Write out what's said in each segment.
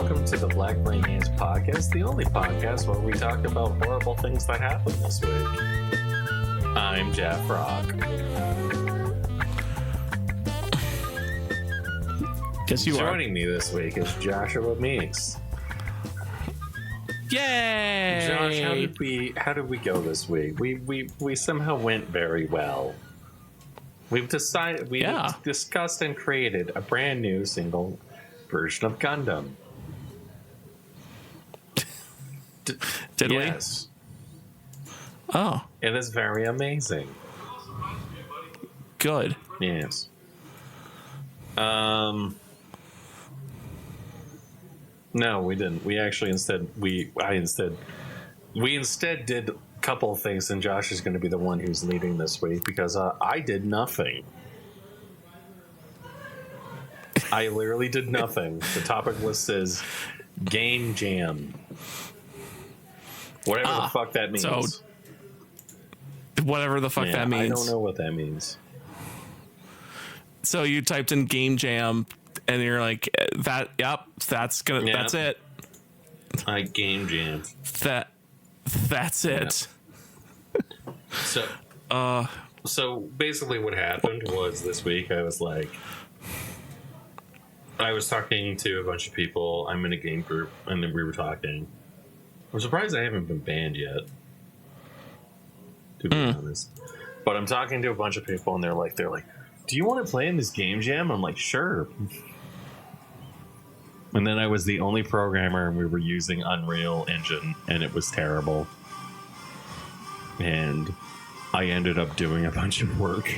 welcome to the Black Brain Hands podcast, the only podcast where we talk about horrible things that happened this week. I'm Jeff Rock. Yes, you are. Joining me this week is Joshua Meeks. Yay! Josh, how did we go this week? We somehow went very well. We've discussed and created a brand new single version of Gundam. Did we? Yes. Oh, It is very amazing. good. Yes. No, we didn't. We actually instead did a couple of things, and Josh is going to be the one who's leading this week because I did nothing. I literally did nothing. The topic list says Game Jam. Whatever the fuck that means. So whatever the fuck that means. I don't know what that means. So you typed in Game Jam and you're like, that's it. I Game Jam. That's it. So basically what happened was this week I was talking to a bunch of people. I'm in a game group, and then we were talking. I'm surprised I haven't been banned yet, to be honest. But I'm talking to a bunch of people, and they're like, do you want to play in this Game Jam? I'm like, sure. And then I was the only programmer, and we were using Unreal Engine, and it was terrible. And I ended up doing a bunch of work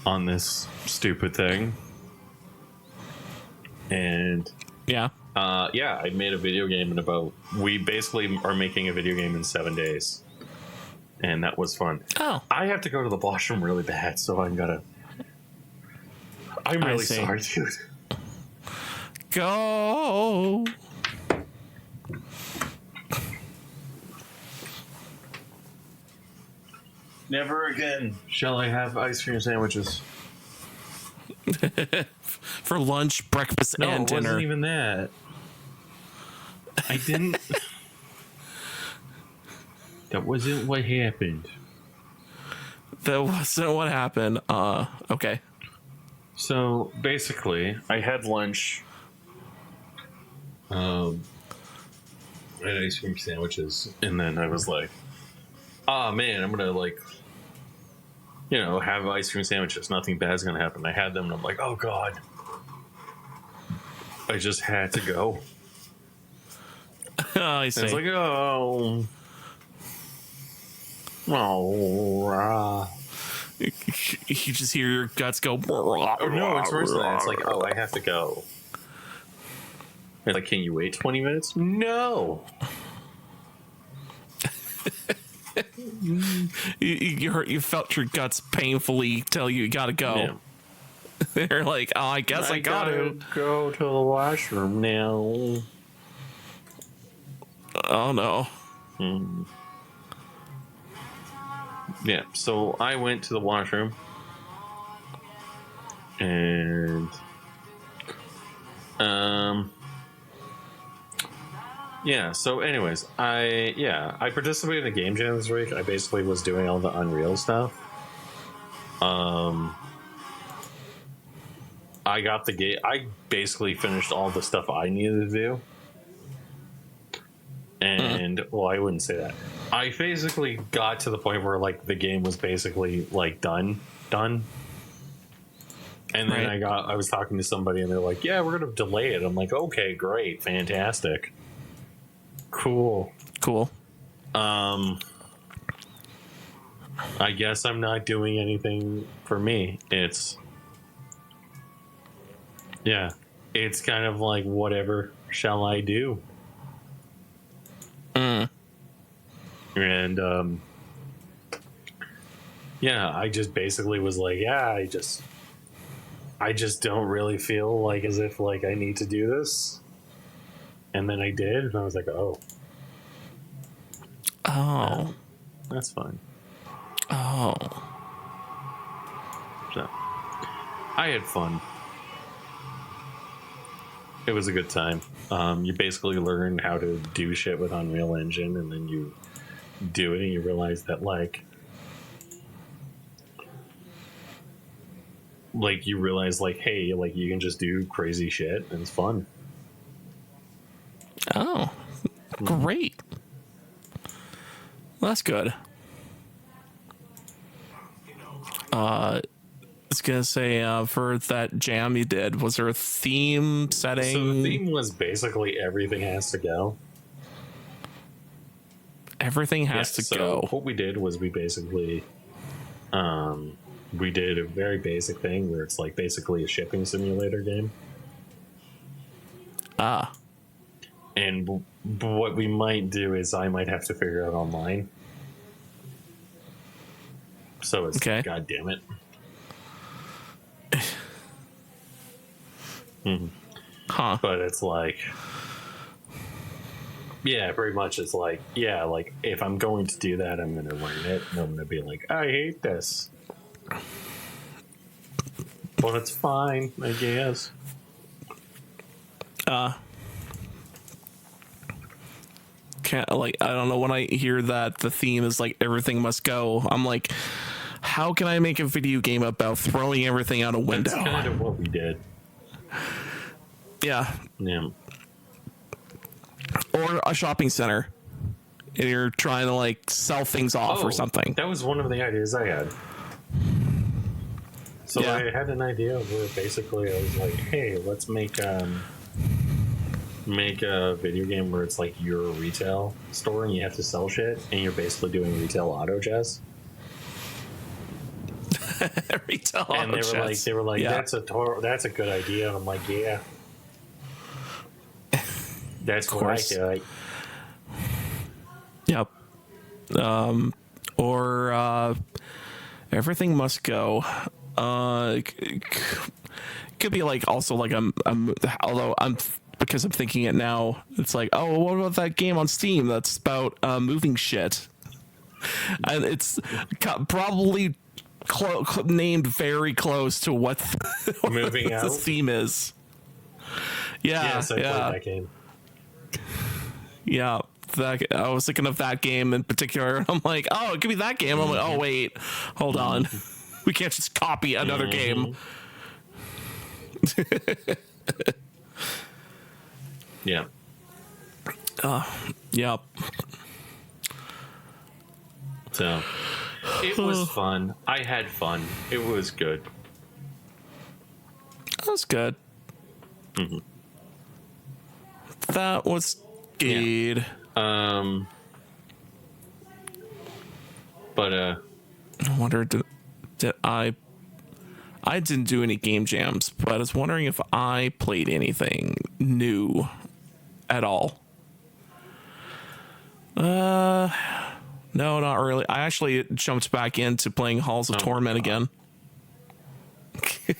on this stupid thing. And I made a video game we basically are making a video game in 7 days. And that was fun. Oh. I have to go to the washroom really bad, so I'm really sorry, dude. Go. Never again shall I have ice cream sandwiches. For lunch, breakfast, and dinner. No, it wasn't even that. I didn't. That wasn't what happened. That wasn't what happened. Okay. So basically, I had lunch. I had ice cream sandwiches, and then I was like, "Oh man, I'm gonna have ice cream sandwiches. Nothing bad's gonna happen." I had them, and I'm like, "Oh god." I just had to go. I see. It's like, oh. You just hear your guts go. Oh, no, it's worse than that. It's like, oh, I have to go. It's like, can you wait 20 minutes? No. You felt your guts painfully tell you gotta go. Yeah. They're like, oh, I guess I gotta go to the washroom now. Oh no. Yeah, so I went to the washroom, and so anyways, I participated in a game jam this week. I basically was doing all the Unreal stuff. I got the game. I basically finished all the stuff I needed to do. And well, I wouldn't say that. I basically got to the point where the game was basically done. And then right. I was talking to somebody, and they're like, "Yeah, we're gonna delay it." I'm like, "Okay, great, fantastic, cool." I guess I'm not doing anything for me. It's kind of like, whatever shall I do? And I just basically was like, I just don't really feel as if I need to do this. And then I did, and I was like, oh, that's fine. So I had fun. It was a good time. You basically learn how to do shit with Unreal Engine, and then you do it, and you realize that you realize hey, you can just do crazy shit, and it's fun. Oh, great. Well, that's good. I was gonna say, for that jam you did, was there a theme setting? So the theme was basically everything has to go. Everything has to go. What we did was we basically, we did a very basic thing where it's basically a shipping simulator game. And what we might do is I might have to figure out online. So it's okay. God damn it. Huh. But it's yeah, pretty much it's if I'm going to do that, I'm going to learn it, and I'm going to be I hate this. But it's fine, I guess. Can't, I don't know, when I hear that the theme is everything must go, I'm how can I make a video game about throwing everything out a window? That's kind of what we did. Yeah. Or a shopping center, and you're trying to sell things off or something. That was one of the ideas I had. So yeah. I had an idea where basically I was hey, let's make a video game where it's you're a retail store and you have to sell shit, and you're basically doing retail auto chess. Retail and auto chess. They were like, yeah. That's a good idea. And I'm yeah. That's what I feel Yep. Or everything must go. Could be also although because I'm thinking it now, it's what about that game on Steam that's about moving shit? And it's probably named very close to what moving out the theme is. Yeah. Yes, I played that game. Yeah, I was thinking of that game in particular. I'm oh, it could be that game. I'm oh wait, hold on, we can't just copy another game. Yeah. Yep. So it was fun. I had fun. It was good. That was good. Mm-hmm. That was good. Yeah. But I wonder, did I didn't do any game jams, but I was wondering if I played anything new at all. No, not really. I actually jumped back into playing Halls of Torment again.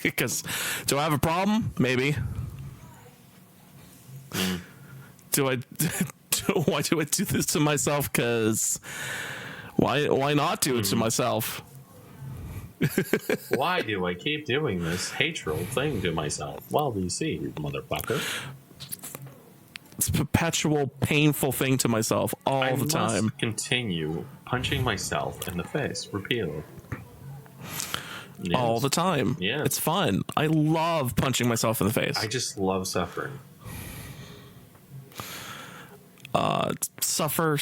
Because do I have a problem? Maybe. Why do I do this to myself? Because why not do it to myself? Why do I keep doing this hateful thing to myself? Well, you see, motherfucker. It's a perpetual painful thing to myself all the time. I must continue punching myself in the face repeatedly. Yes. All the time. Yeah. It's fun. I love punching myself in the face. I just love suffering. Suffer.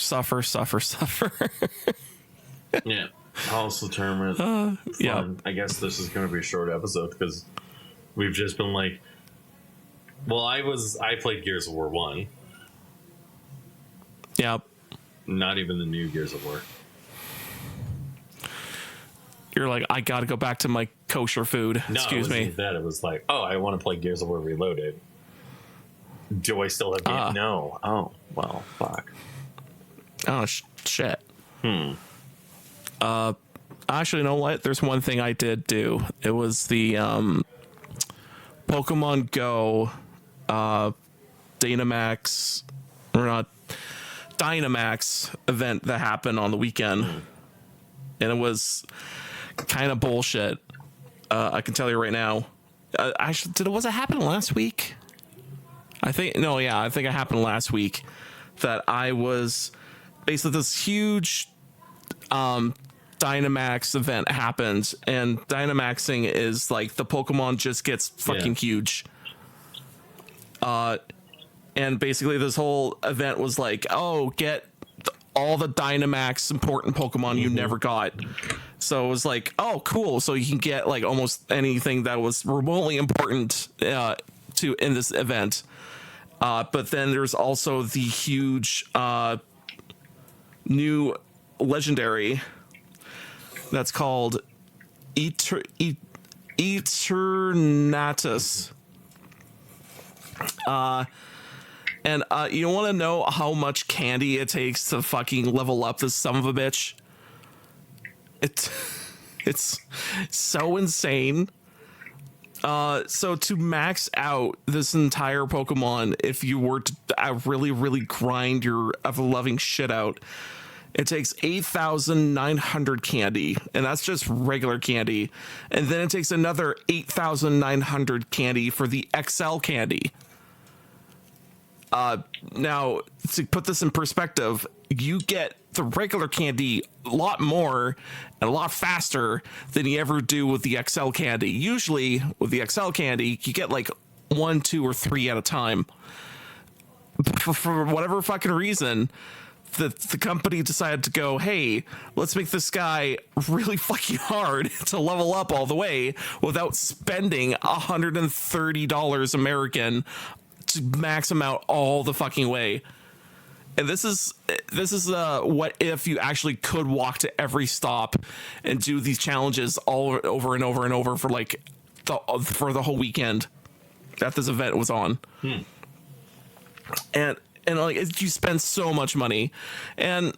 Yeah. Also tournament. Yeah. I guess this is going to be a short episode because we've just been well, I played Gears of War 1. Yeah. Not even the new Gears of War. You're I gotta go back to my kosher food. No, Excuse me. That it was I want to play Gears of War Reloaded. Do I still have game? No. Oh, well, fuck. Oh, shit. Actually, you know what? There's one thing I did do. It was the Pokemon Go Dynamax event that happened on the weekend. And it was kind of bullshit. I can tell you right now. Was it happen last week? I think it happened last week that I was basically this huge Dynamax event happens, and Dynamaxing is like the Pokemon just gets fucking huge. And basically this whole event was like, oh, get all the Dynamax important Pokemon you never got. So it was like, oh, cool. So you can get like almost anything that was remotely important to in this event. But then there's also the huge new legendary that's called Eternatus. And you want to know how much candy it takes to fucking level up this son of a bitch? It's so insane. So to max out this entire Pokemon, if you were to really, really grind your ever-loving shit out, it takes 8,900 candy, and that's just regular candy. And then it takes another 8,900 candy for the XL candy. Now, to put this in perspective, you get the regular candy a lot more and a lot faster than you ever do with the XL candy. Usually, with the XL candy, you get like 1, 2, or 3 at a time. For whatever fucking reason, the company decided to go, hey, let's make this guy really fucking hard to level up all the way without spending $130 American to max him out all the fucking way. And this is what if you actually could walk to every stop and do these challenges all over and over and over for like for the whole weekend that this event was on. And like you spend so much money. And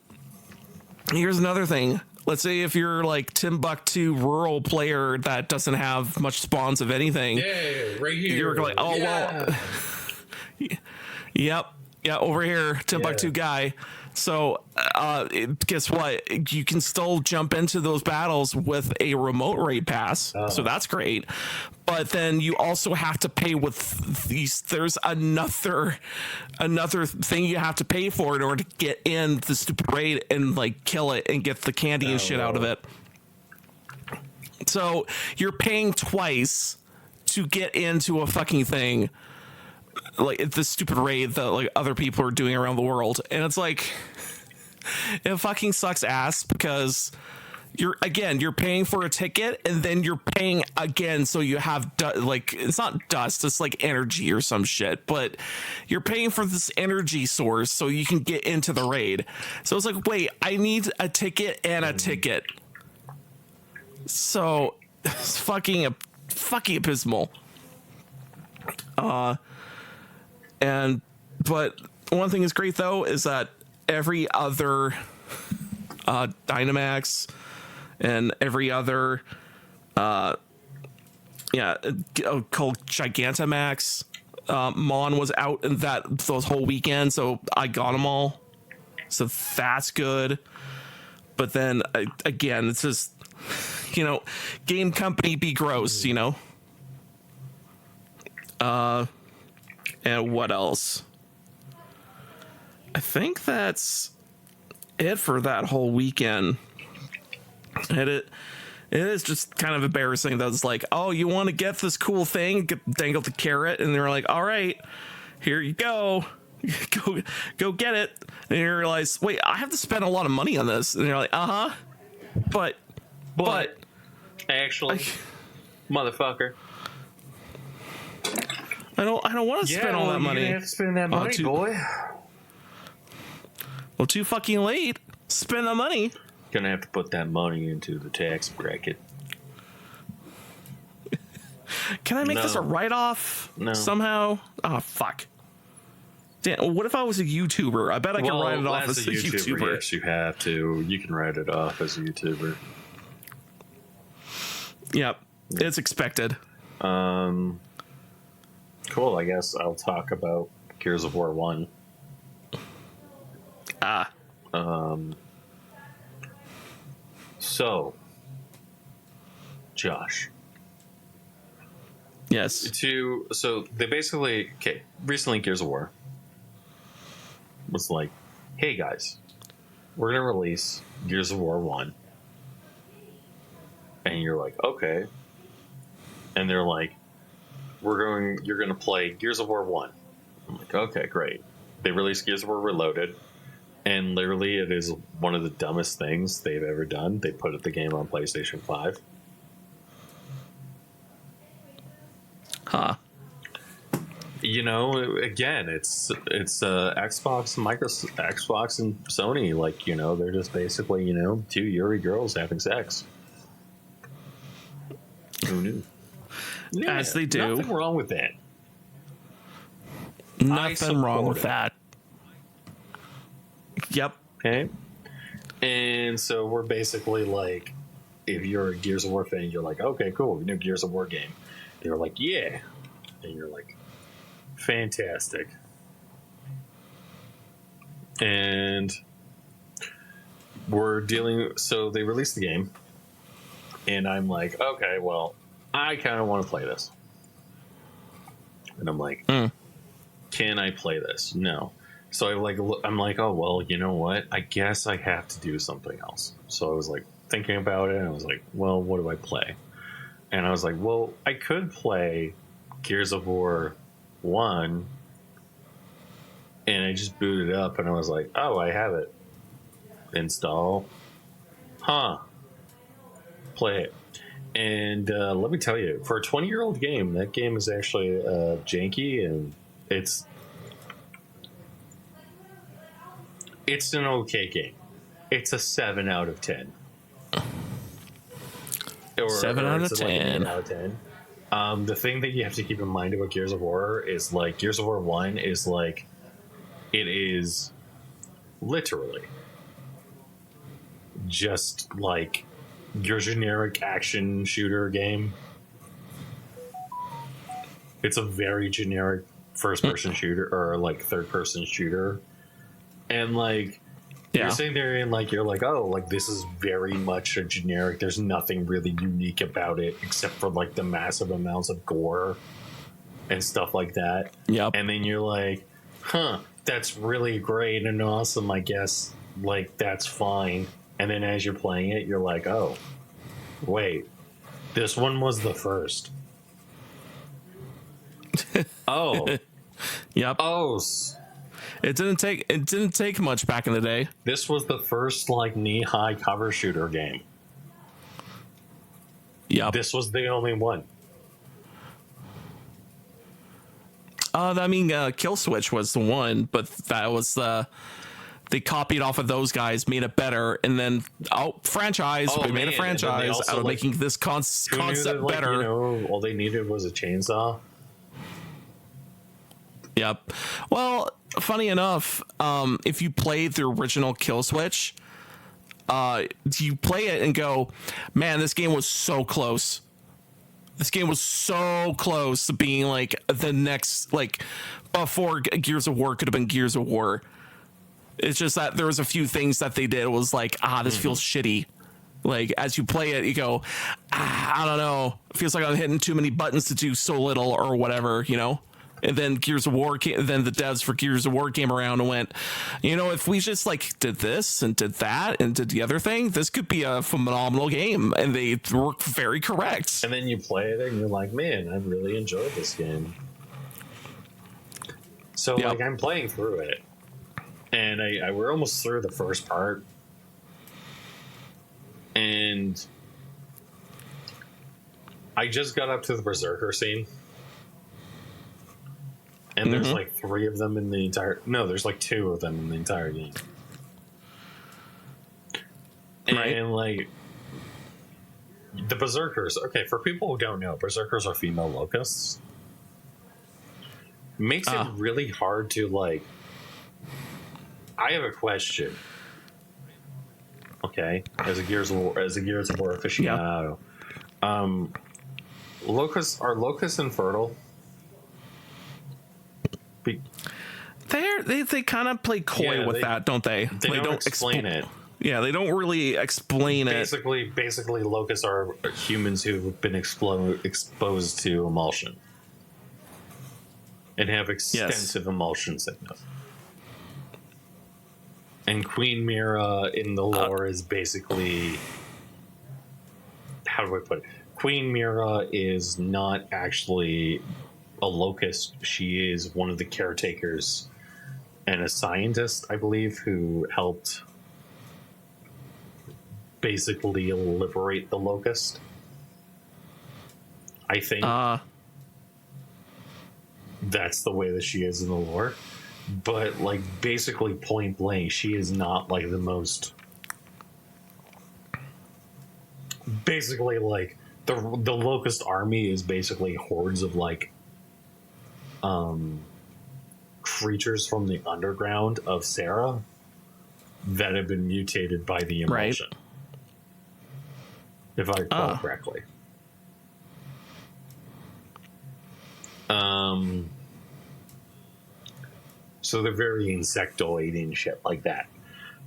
here's another thing. Let's say if you're like Timbuktu rural player that doesn't have much spawns of anything. Yeah, right here. You're like, oh, well. Yep. Yeah, over here, Timbuktu guy. So, guess what? You can still jump into those battles with a remote raid pass. So that's great. But then you also have to pay with these. There's another thing you have to pay for in order to get in the stupid raid and like kill it and get the candy and shit out of it. So you're paying twice to get into a fucking thing. Like the stupid raid that like other people are doing around the world, and it's like it fucking sucks ass because you're paying for a ticket and then you're paying again so you have like it's not dust, it's like energy or some shit, but you're paying for this energy source so you can get into the raid. So it's like, wait, I need a ticket and a ticket. So it's fucking abysmal. But one thing is great though is that every other Dynamax and every other called Gigantamax Mon was out in those whole weekend, so I got them all, so that's good. But then again, it's just, game company be gross, and what else? I think that's it for that whole weekend. And it is just kind of embarrassing that it's like, oh, you want to get this cool thing, dangle the carrot, and they're like, all right, here you go. Go get it. And you realize, wait, I have to spend a lot of money on this. And you're like, but actually, motherfucker, I don't want to spend all that money. You have to spend that money, boy. Well, too fucking late. Spend the money. Gonna have to put that money into the tax bracket. Can I make this a write-off somehow? Oh, fuck. Damn, what if I was a YouTuber? I bet I can write it off as a YouTuber. Yes, you have to. You can write it off as a YouTuber. Yep, it's expected. Cool, I guess I'll talk about Gears of War 1. So, Josh. Yes. So they basically recently Gears of War was like, hey guys, we're gonna release Gears of War 1. And you're like, okay. And they're like, you're gonna play Gears of War 1. I'm like, okay, great. They released Gears of War Reloaded, and literally it is one of the dumbest things they've ever done. They put the game on PlayStation 5. Huh. You know, again, it's Xbox, Xbox and Sony. Like, you know, they're just basically, you know, two Yuri girls having sex. Who knew? Yeah, as they do. Nothing wrong with that. Nothing wrong with that. Yep. Okay. And so we're basically like, if you're a Gears of War fan, you're like, okay, cool, new Gears of War game. And you're like, yeah. And you're like, fantastic. And so they released the game. And I'm like, okay, well, I kind of want to play this. And I'm like, can I play this? No. So I'm like, oh, well, you know what? I guess I have to do something else. So I was like thinking about it. And I was like, well, what do I play? And I was like, well, I could play Gears of War 1. And I just booted it up and I was like, oh, I have it. Install. Play it. And let me tell you, for a 20-year-old game, that game is actually janky, and it's an okay game. It's a 7 out of 10. 7 out of 10. 8 out of 10. The thing that you have to keep in mind about Gears of War is, like, Gears of War 1 is, like, it is literally just, like, your generic action shooter game. It's a very generic first-person shooter, or, like, third-person shooter. And, like, you're sitting there and, like, you're like, oh, like, this is very much a generic. There's nothing really unique about it except for, like, the massive amounts of gore and stuff like that. Yep. And then you're like, that's really great and awesome, I guess. Like, that's fine. And then as you're playing it, you're like, oh, wait, this one was the first. Oh. Yep. Oh. It didn't take much back in the day. This was the first, like, knee-high cover shooter game. Yep. This was the only one. I mean, Kill Switch was the one, but that was they copied off of those guys, made it better, and then franchise. We made a franchise out of making this concept better. You know, all they needed was a chainsaw. Yep. Well, funny enough, if you play the original Kill Switch, you play it and go, man, this game was so close. This game was so close to being like the next, like, before Gears of War could have been Gears of War. It's just that there was a few things that they did was like, this feels shitty. Like, as you play it, you go, I don't know. It feels like I'm hitting too many buttons to do so little or whatever, you know? And then Gears of War, then the devs for Gears of War came around and went, you know, if we just like did this and did that and did the other thing, this could be a phenomenal game. And they were very correct. And then you play it and you're like, man, I really enjoyed this game. So like, I'm playing through it, and we're almost through the first part, and I just got up to the Berserker scene. And there's like 3 of them in the entire... No, there's like 2 of them in the entire game. And like... The Berserkers... Okay, for people who don't know, Berserkers are female locusts. Makes it really hard to, like... I have a question. Okay? As a Gears of War aficionado. Are locusts infertile? They kind of play coy with that, don't they? They don't explain it. Yeah, they don't really explain Basically, locusts are humans who've been exposed to emulsion. and have extensive emotions in them. And Queen Mira in the lore is basically, how do I put it? Queen Mira is not actually a locust. She is one of the caretakers and a scientist, I believe, who helped basically liberate the locust. I think that's the way that she is in the lore. But, like, basically point blank, she is not, like, the most... Basically, like, the locust army is basically hordes of, like, creatures from the underground of Sarah that have been mutated by the emulsion. Right. If I recall correctly. So they're very insectoid and shit like that.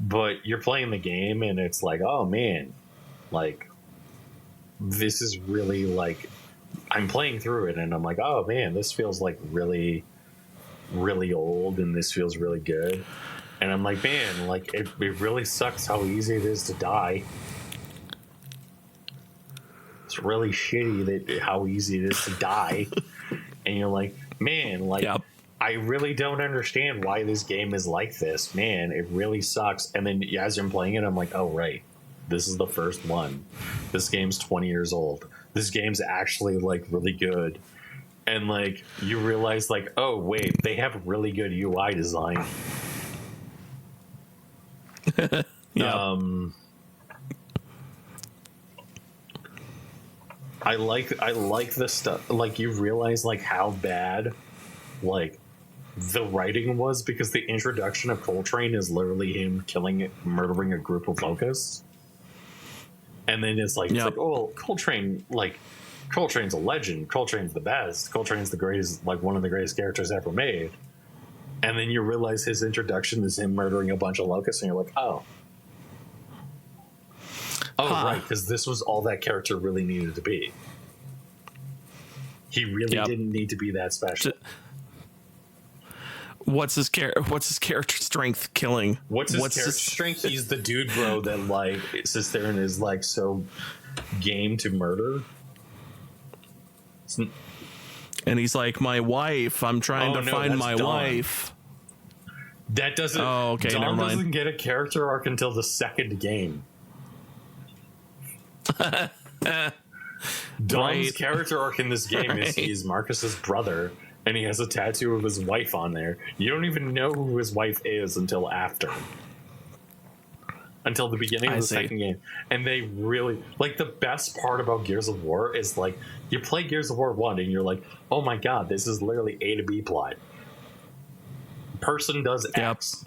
But you're playing the game and it's like, oh man, like, this is really like, I'm playing through it and I'm like, oh man, this feels like really, really old and this feels really good. And I'm like, man, like, it really sucks how easy it is to die. It's really shitty that how easy it is to die. And you're like, man, like, yep. I really don't understand why this game is like this. Man, it really sucks. And then as I'm playing it, I'm like, oh, right. This is the first one. This game's 20 years old. This game's actually, like, really good. And, like, you realize, like, oh, wait, they have really good UI design. Yeah. I like the stuff. Like, you realize, like, how bad, like, the writing was, because the introduction of Coltrane is literally him murdering a group of locusts. And then it's like, oh, Coltrane's a legend. Coltrane's the best. Coltrane's the greatest, like, one of the greatest characters ever made. And then you realize his introduction is him murdering a bunch of locusts, and you're like, oh. Right, because this was all that character really needed to be. He really didn't need to be that special. What's his character strength killing? What's his character strength? He's the dude, bro, that, like, sits there and is, like, so game to murder. And he's like, my wife. I'm trying to find my wife. That doesn't... Oh, okay, Dawn doesn't get a character arc until the second game. Dawn's character arc in this game is he's Marcus's brother, and he has a tattoo of his wife on there. You don't even know who his wife is until after. Until the beginning of the second game. And they really... Like, the best part about Gears of War is, like, you play Gears of War 1 and you're like, oh my god, this is literally A to B plot. Person does X.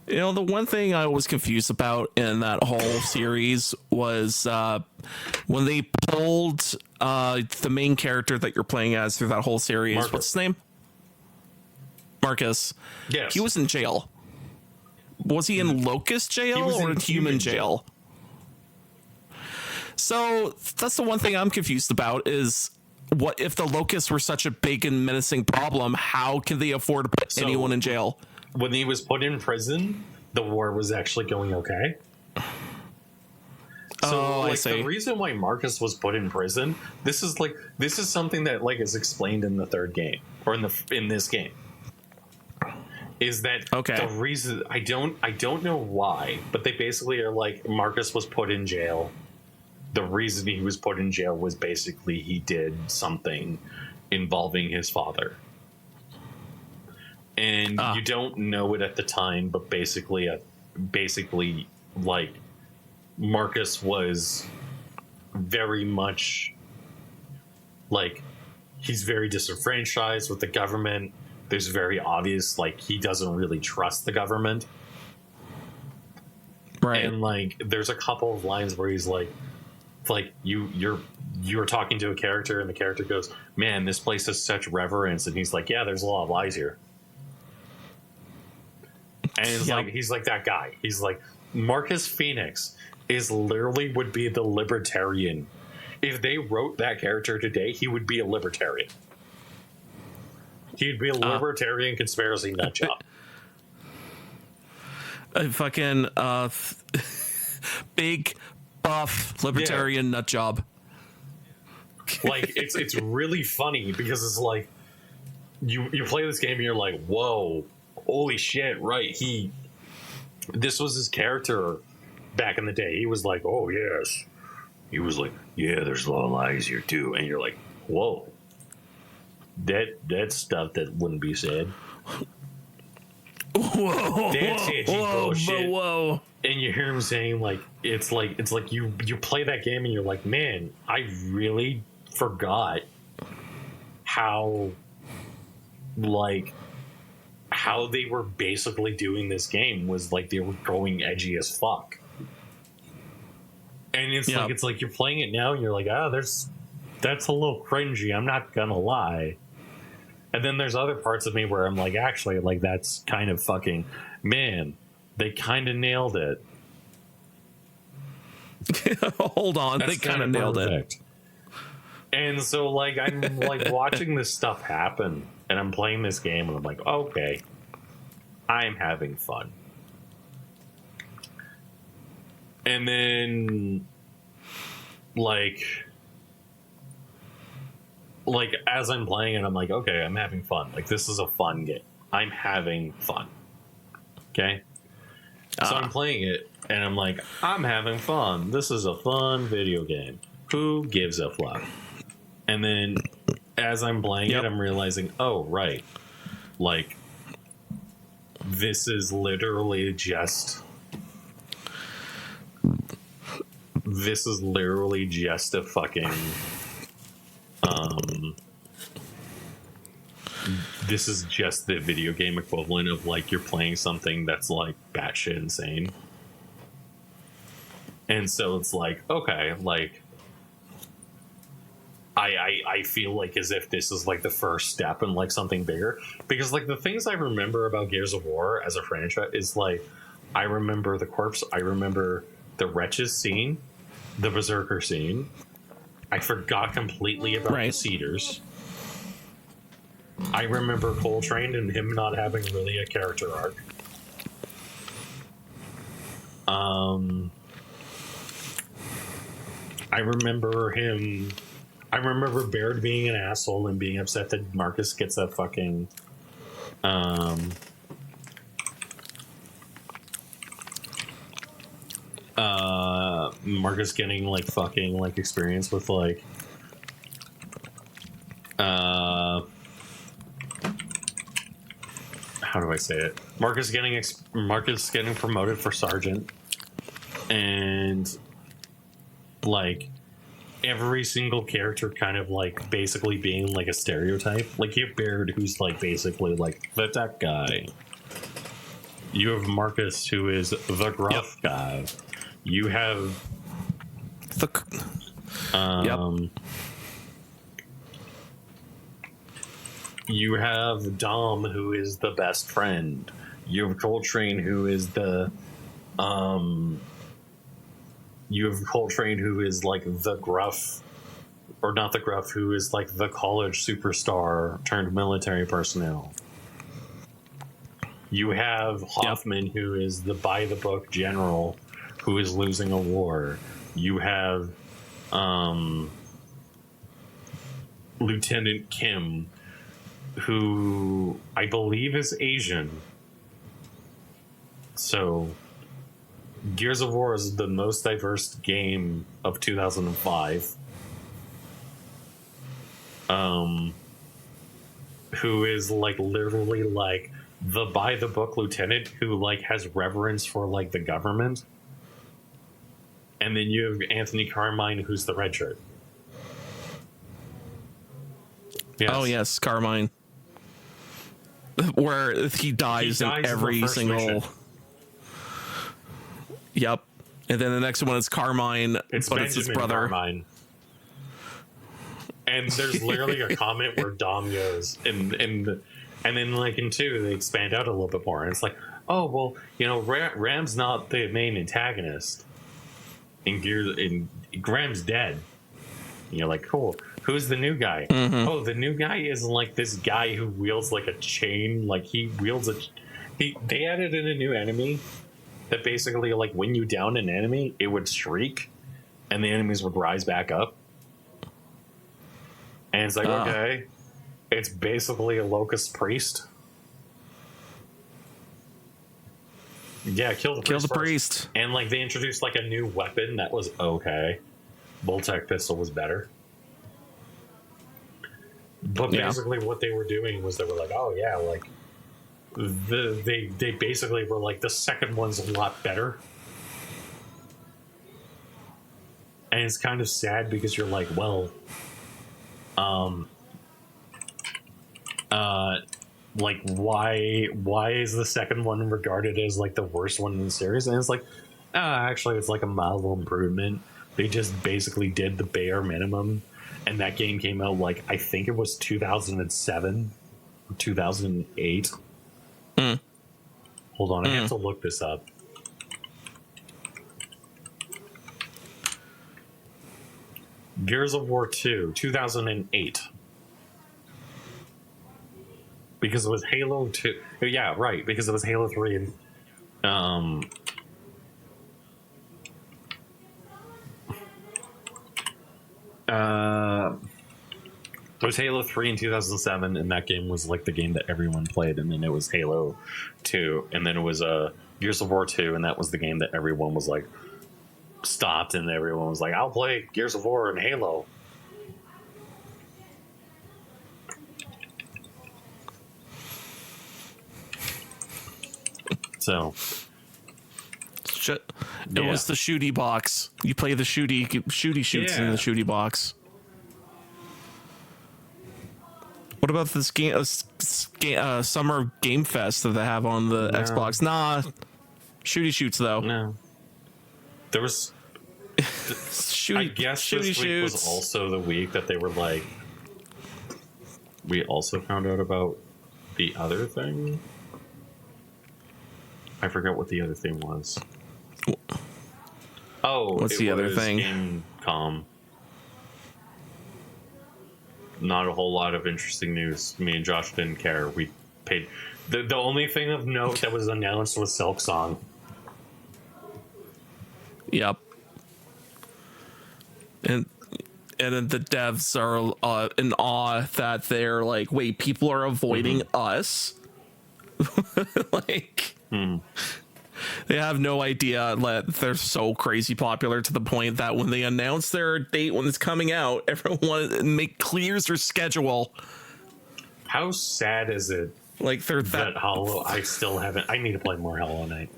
You know, the one thing I was confused about in that whole series was when they pulled the main character that you're playing as through that whole series. Marcus. What's his name? Marcus. Yes. He was in jail. Was he in Locust jail or in human jail? So that's the one thing I'm confused about is, what if the Locusts were such a big and menacing problem? How can they afford to put anyone in jail? When he was put in prison, the war was actually going okay. So, like, the reason why Marcus was put in prison, this is something that, like, is explained in the third game, or in this game. Is that the reason? I don't know why, but they basically are like, Marcus was put in jail. The reason he was put in jail was basically he did something involving his father. And you don't know it at the time, but basically, like, Marcus was very much, like, he's very disenfranchised with the government. There's very obvious, like, he doesn't really trust the government. Right. And, like, there's a couple of lines where he's like you're talking to a character and the character goes, man, this place has such reverence. And he's like, yeah, there's a lot of lies here. And he's like that guy. He's like, Marcus Phoenix would be the libertarian. If they wrote that character today, he would be a libertarian. He'd be a libertarian conspiracy nut job. A fucking big buff libertarian nut job. Like it's really funny because it's like you play this game and you're like, whoa, holy shit, right? This was his character back in the day. He was like, oh yes. He was like, yeah, there's a lot of lies here too. And you're like, whoa. That's stuff that wouldn't be said. Whoa. That's edgy bullshit. Whoa. And you hear him saying like you play that game and you're like, man, I really forgot how they were basically doing this game was like they were going edgy as fuck. And it's like you're playing it now and you're like, that's a little cringy, I'm not gonna lie. And then there's other parts of me where I'm like, actually, like that's kind of fucking, man, they kind of nailed it. Hold on, they kind of nailed it. And so like I'm like watching this stuff happen and I'm playing this game and I'm like, okay, I'm having fun. And then like as I'm playing it, I'm like, okay, I'm having fun. Like this is a fun game. I'm having fun. Okay? So I'm playing it and I'm like, I'm having fun. This is a fun video game. Who gives a fuck? And then as I'm playing it, I'm realizing, oh, right. Like, this is literally just a fucking this is just the video game equivalent of like you're playing something that's like batshit insane. And so it's like, okay, like I feel like as if this is like the first step in like something bigger, because like the things I remember about Gears of War as a franchise is like I remember the corpse, I remember the Wretches scene, the Berserker scene. I forgot completely about the Cedars. I remember Coltrane and him not having really a character arc. I remember Baird being an asshole and being upset that Marcus gets a fucking Marcus getting like fucking like experience with like how do I say it? Marcus getting promoted for sergeant, and like every single character kind of like basically being like a stereotype. Like you have Baird, who's like basically like the tech guy. You have Marcus, who is the gruff guy. You have you have Dom, who is the best friend. You have Coltrane, who is the you have Coltrane, who is like the gruff, or not the gruff, who is like the college superstar turned military personnel. You have Hoffman, who is the by-the-book general who is losing a war. You have Lieutenant Kim, who I believe is Asian. So Gears of War is the most diverse game of 2005. Who is like literally like the by the book lieutenant who like has reverence for like the government. And then you have Anthony Carmine, who's the red shirt. Yes. Oh yes, Carmine. Where he dies in every single mission. Yep. And then the next one is Carmine, but Benjamin, it's his brother. Carmine. And there's literally a comment where Dom goes, and then like in 2 they expand out a little bit more, and it's like, oh well, you know, Ram's not the main antagonist in Gears, and Graham's dead. And you're like, cool. Who's the new guy? Mm-hmm. Oh, the new guy is like this guy who wields like a chain. Like he wields a. They added in a new enemy that basically, like, when you down an enemy, it would shriek, and the enemies would rise back up. And it's like, okay, it's basically a locust priest. Yeah, kill the priest. And like they introduced like a new weapon that was okay. Boltec pistol was better. But basically what they were doing was they were like, oh yeah, like they basically were like, the second one's a lot better. And it's kind of sad because you're like, well, like why is the second one regarded as like the worst one in the series? And it's like, actually it's like a mild improvement. They just basically did the bare minimum, and that game came out like, I think it was 2007 or 2008. Hold on, I have to look this up. Gears of War 2, 2008. Because it was Halo 2. Yeah, right. Because it was Halo 3 and it was Halo 3 in 2007, and that game was like the game that everyone played, and then it was Halo 2, and then it was Gears of War 2, and that was the game that everyone was like stopped, and everyone was like, I'll play Gears of War and Halo. So it was the shooty box. You play the shooty shoots in the shooty box. What about this game, Summer Game Fest that they have on the Xbox? Nah, shooty shoots though. No, there was. I guess this week was also the week that they were like, we also found out about the other thing. I forgot what the other thing was. Oh, what's the other thing? Gamescom. Not a whole lot of interesting news. Me and Josh didn't care. We paid. The only thing of note that was announced was Silksong. Yep. And then the devs are in awe that they're like, wait, people are avoiding us? Like, they have no idea that they're so crazy popular to the point that when they announce their date when it's coming out, everyone clears their schedule. How sad is it? Like they're that Hollow. I still haven't. I need to play more Hollow Knight.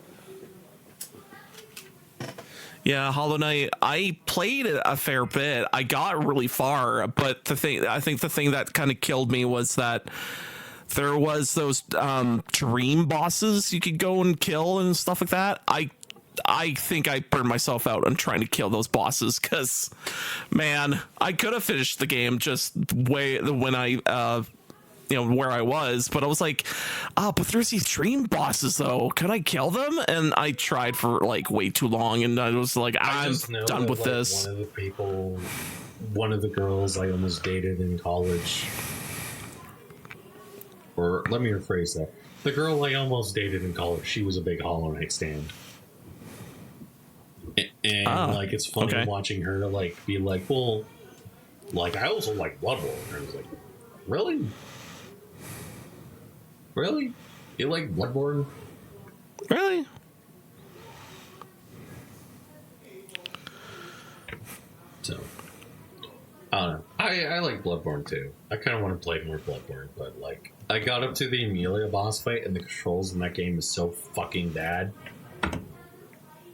Yeah, Hollow Knight. I played it a fair bit. I got really far, but I think the thing that kind of killed me was that there was those dream bosses you could go and kill and stuff like that. I think I burned myself out on trying to kill those bosses because, man, I could have finished the game just when I where I was, but I was like, but there's these dream bosses though. Can I kill them? And I tried for like way too long, and I was like, I'm done with this. One of the girls I almost dated in college. Or let me rephrase that. The girl I almost dated in college, she was a big Hollow Knight stan. And like, it's funny watching her like be like, well, like, I also like Bloodborne. And I was like, really? Really? You like Bloodborne? Really? So, I don't know. I like Bloodborne too. I kind of want to play more Bloodborne, but like, I got up to the Amelia boss fight, and the controls in that game is so fucking bad.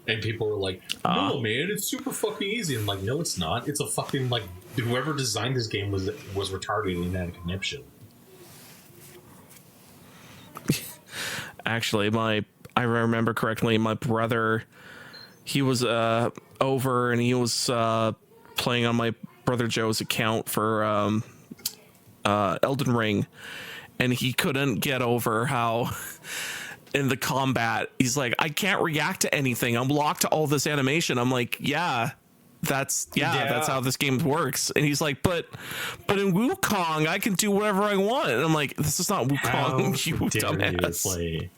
And people were like, no, man, it's super fucking easy. I'm like, no, it's not. It's a fucking, like, whoever designed this game was retarded in that conniption. Actually, I remember correctly, my brother, he was over, and he was playing on my brother Joe's account for Elden Ring, and he couldn't get over how in the combat he's like, I can't react to anything, I'm locked to all this animation. I'm like, yeah, that's how this game works. And he's like, but in Wukong I can do whatever I want. And I'm like, this is not Wukong, you dumbass. Play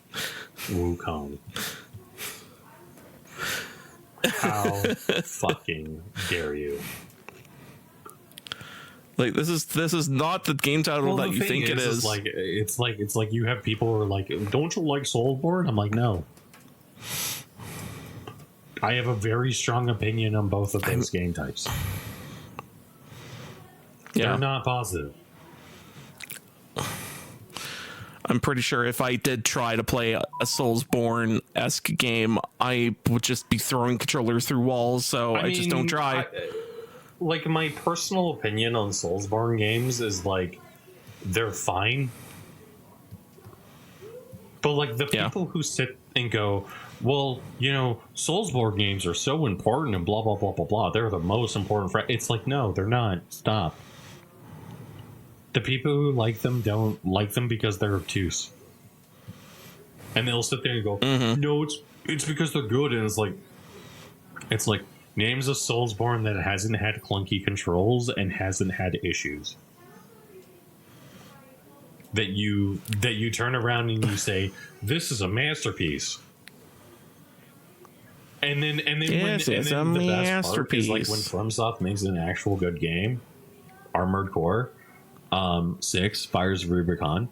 Wukong. How fucking dare you? Like, this is not the game title that you think it is. It's like you have people who are like, don't you like Soulsborne? I'm like, no. I have a very strong opinion on both of those game types. Yeah. They're not positive. I'm pretty sure if I did try to play a Soulsborne-esque game, I would just be throwing controllers through walls, so I just don't try. Like, my personal opinion on Soulsborne games is, like, they're fine. But, like, the people who sit and go, well, you know, Soulsborne games are so important and blah, blah, blah, blah, blah. They're the most important. It's like, no, they're not. Stop. The people who like them don't like them because they're obtuse. And they'll sit there and go, no, it's because they're good. And it's like, names a Soulsborne that hasn't had clunky controls and hasn't had issues. That you turn around and you say, this is a masterpiece. And then yes, when, it's and then a the masterpiece. best part is, like, when FromSoft makes an actual good game, Armored Core 6, Fires of Rubicon,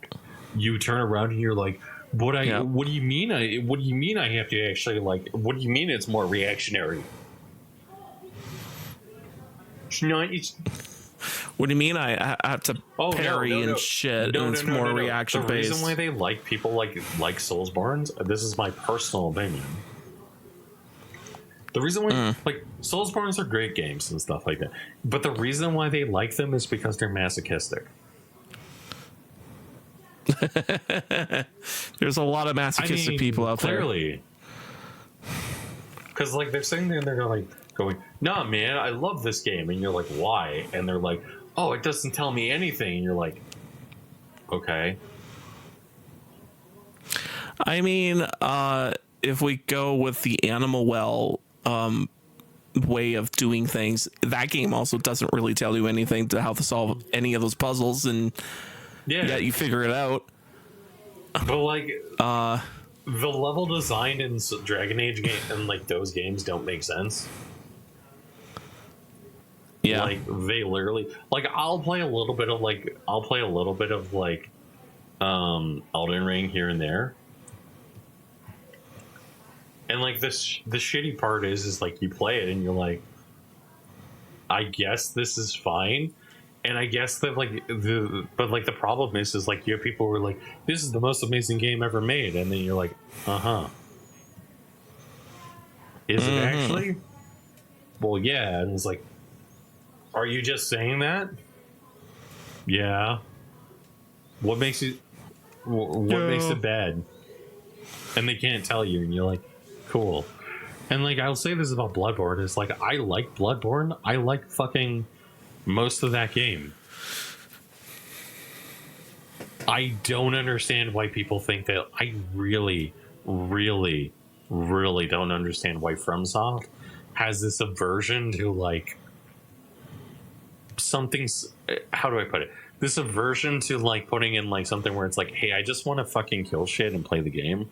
you turn around and you're like, what do you mean I have to actually, like, what do you mean it's more reactionary? What do you mean I have to parry and shit and it's more reaction based? The reason why they like people like Soulsborne, this is my personal opinion. The reason why, like, Soulsborne are great games and stuff like that, but the reason why they like them is because they're masochistic. There's a lot of masochistic people out there. Clearly. Because, like, they're sitting there and they're like going, nah, man, I love this game. And you're like, why? And they're like, oh, it doesn't tell me anything. And you're like, okay. I mean, if we go with the Animal Well way of doing things, that game also doesn't really tell you anything to how to solve any of those puzzles, and yet you figure it out. But, like, the level design in Dragon Age game and, like, those games don't make sense. Yeah, like, they literally, like, I'll play a little bit of Elden Ring here and there. And, like, the shitty part is like, you play it and you're like, I guess this is fine. And I guess that, like, the problem is like, you have people who are like, this is the most amazing game ever made. And then you're like, is it actually? Well, yeah. And it's like, are you just saying that? Yeah. What makes it bad? And they can't tell you, and you're like, cool. And, like, I'll say this about Bloodborne, is like, I like Bloodborne. I like fucking most of that game. I don't understand why people think that. I really, really, really don't understand why FromSoft has this aversion to, like, something's, how do I put it? This aversion to, like, putting in, like, something where it's like, hey, I just want to fucking kill shit and play the game.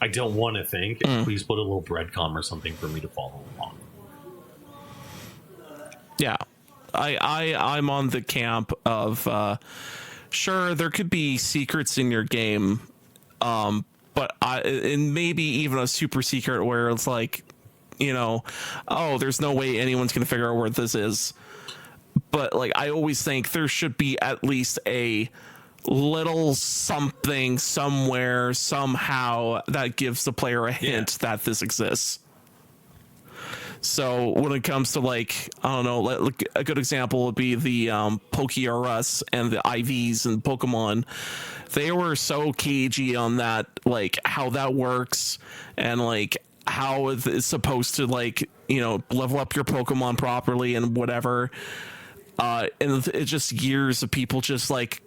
I don't want to think. Please put a little breadcrumb or something for me to follow along. Yeah, I'm on the camp of sure, there could be secrets in your game, but and maybe even a super secret where it's like, you know, oh, there's no way anyone's gonna figure out where this is. But, like, I always think there should be at least a little something somewhere, somehow, that gives the player a hint that this exists. So when it comes to, like, I don't know, like, a good example would be the PokeRS and the IVs and Pokemon. They were so cagey on that, like, how that works and, like, how it's supposed to, like, you know, level up your Pokemon properly and whatever. And it's just years of people just, like,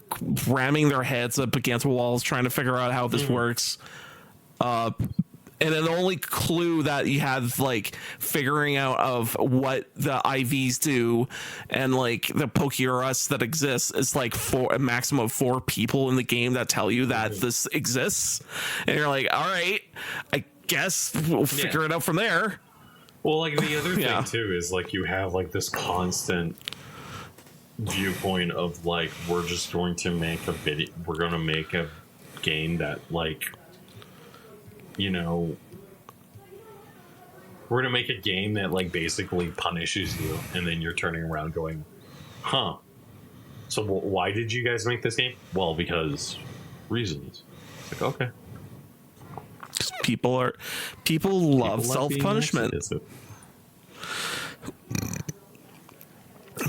ramming their heads up against walls trying to figure out how this works. And And the only clue that you have, like, figuring out of what the IVs do and, like, the Pokerus that exists is, like, a maximum of 4 people in the game that tell you that this exists. And you're like, all right, I guess we'll figure it out from there. Well, like, the other thing, too, is, like, you have, like, this constant viewpoint of, like, we're just going to make a video, we're going to make a game that, like, you know, we're gonna make a game that, like, basically punishes you, and then you're turning around going, huh, so why did you guys make this game? Well, because reasons. Like, okay, people love self-punishment.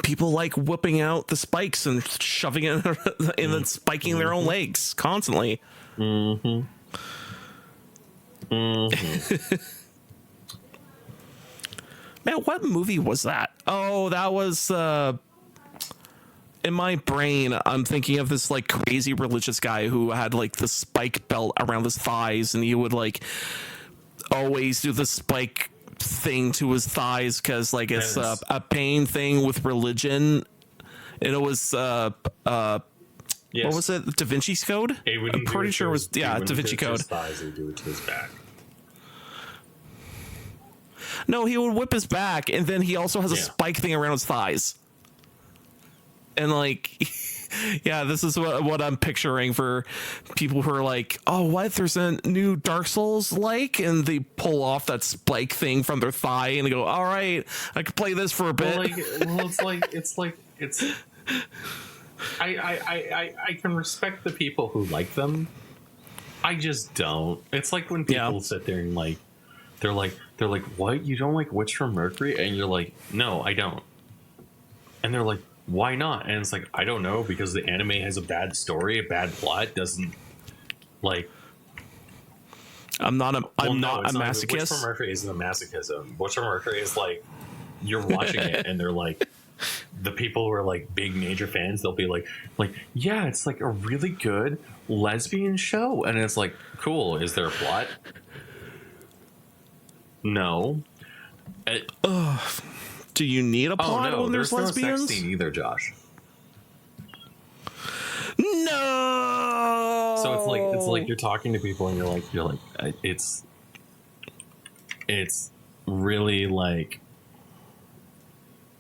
People like whipping out the spikes and shoving it and then spiking their own legs constantly. Man, what movie was that? Oh, that was in my brain. I'm thinking of this, like, crazy religious guy who had, like, the spike belt around his thighs, and he would, like, always do the spike thing to his thighs because, like, it's a pain thing with religion. And it was what was it? Da Vinci's Code? I'm pretty sure it was Da Vinci Code. Thighs, he would do it to his back. No, he would whip his back, and then he also has a spike thing around his thighs. And, like, this is what I'm picturing for people who are like, oh, what? There's a new Dark Souls like, and they pull off that spike thing from their thigh and they go, all right, I could play this for a bit. I can respect the people who like them. I just don't. It's like when people sit there and, like, they're like, what? You don't like Witch from Mercury? And you're like, no, I don't. And they're like, why not? And it's like, I don't know, because the anime has a bad story, a bad plot, doesn't, like. I'm not a masochist. Witch from Mercury isn't a masochism. Witch from Mercury is like, you're watching it and they're like, the people who are, like, big major fans, they'll be like, yeah, it's like a really good lesbian show. And it's like, cool. Is there a plot? No. Do you need a plot when there's lesbians? No sex scene either, Josh. No. So it's like you're talking to people and you're like it's really, like,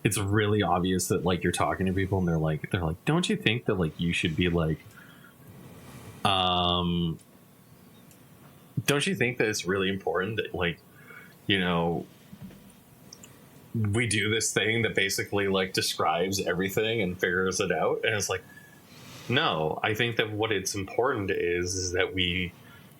it's really obvious that, like, you're talking to people and they're like, don't you think that, like, you should be like, don't you think that it's really important that, like, you know, we do this thing that basically, like, describes everything and figures it out? And it's like, no, I think that what it's important is that we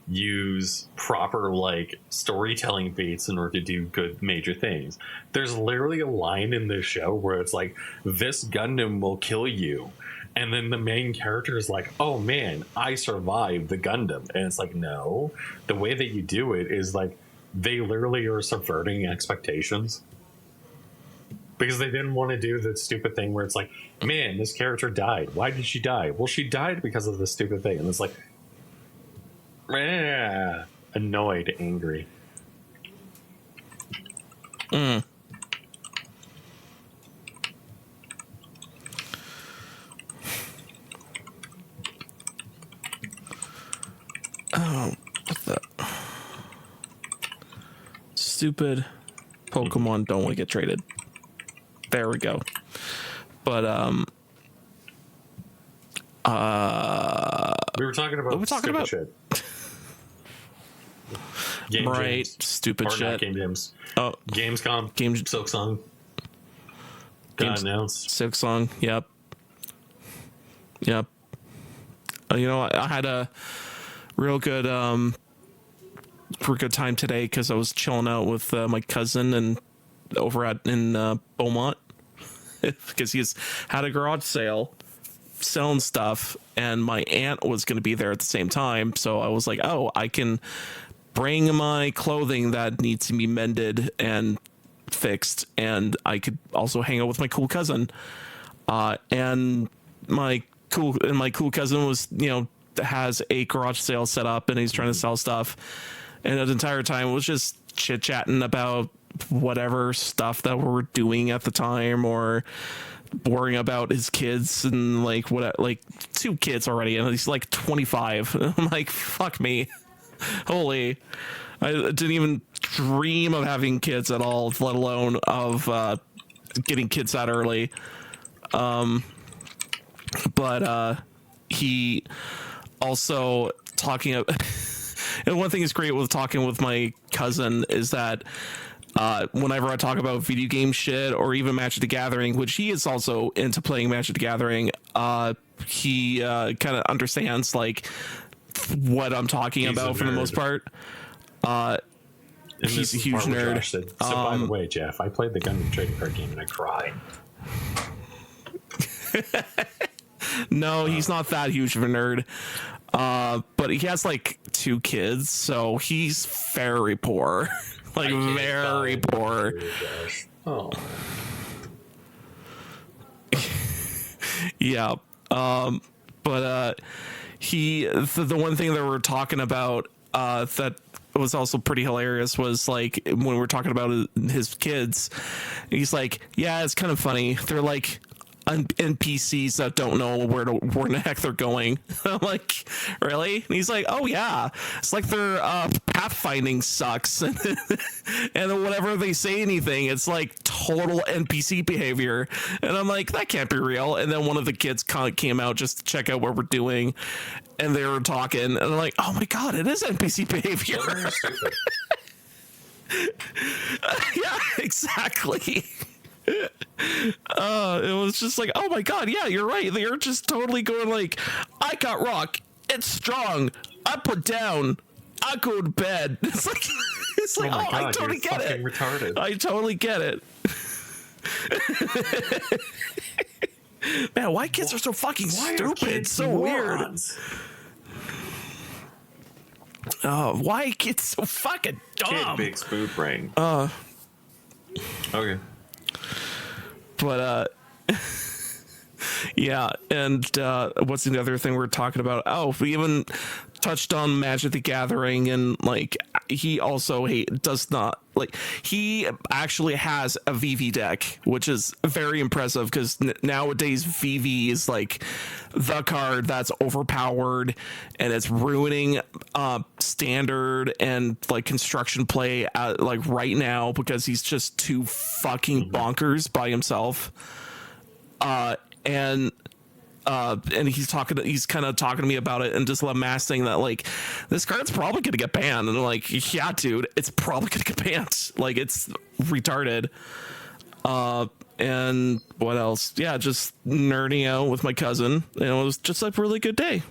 use proper, like, storytelling beats in order to do good major things. There's literally a line in this show where it's like, this Gundam will kill you. And then the main character is like, oh man, I survived the Gundam. And it's like, no, the way that you do it is, like, they literally are subverting expectations. Because they didn't want to do the stupid thing where it's like, man, this character died. Why did she die? Well, she died because of this stupid thing. And it's like, annoyed, angry. Oh, what the stupid Pokemon don't want to get traded. There we go. But we were talking about shit. Game right, jams. stupid shit. Not game jams. Oh, Gamescom. Silksong. Got announced. Silksong. Yep. You know, I had a real good time today because I was chilling out with my cousin and over in Beaumont because he's had a garage sale selling stuff, and my aunt was going to be there at the same time. So I was like, oh, I can bring my clothing that needs to be mended and fixed, and I could also hang out with my cool cousin. And my cool cousin was, you know, has a garage sale set up and he's trying to sell stuff. And the entire time was just chit chatting about whatever stuff that we're doing at the time, or worrying about his kids, and like what, like 2 kids already, and he's like 25. I'm like, fuck me. Holy, I didn't even dream of having kids at all, let alone of getting kids that early. But he also talking and one thing is great with talking with my cousin is that whenever I talk about video game shit or even Magic the Gathering, which he is also into playing Magic the Gathering, he kind of understands like what I'm talking about for the most part. He's a huge nerd. So by the way, Jeff, I played the Gundam trading card game and I cried. No, he's not that huge of a nerd. But he has like 2 kids, so he's very poor. Like very poor. Oh. Yeah. But he the one thing that we're talking about that was also pretty hilarious was like when we're talking about his kids, he's like, yeah, it's kind of funny. They're like NPCs that don't know where the heck they're going. I'm like, really? And he's like, oh yeah, it's like their pathfinding sucks, and then whenever they say anything, it's like total NPC behavior. And I'm like, that can't be real. And then one of the kids came out just to check out what we're doing, and they were talking, and I'm like, oh my god, it is NPC behavior. Yeah, exactly. It was just like, oh my god, yeah, you're right. They're just totally going like, I got rock, it's strong, I put down, I go to bed. It's like, oh my god, I totally get it. Retarded. I totally get it. Man, why kids are so fucking stupid? It's so morons? Weird. Oh, why kids so fucking dumb? Kid big spoon brain. Okay. But yeah, and what's the other thing we're talking about? Oh, we even touched on Magic the Gathering, and like he also does not like, he actually has a VV deck, which is very impressive because nowadays VV is like the card that's overpowered and it's ruining standard and like construction play like right now because he's just too fucking bonkers by himself. And he's kind of talking to me about it and just lambasting that like this card's probably gonna get banned, and I'm like, yeah, dude, it's probably gonna get banned. Like, it's retarded. And what else? Yeah, just nerding out with my cousin. And it was just a really good day.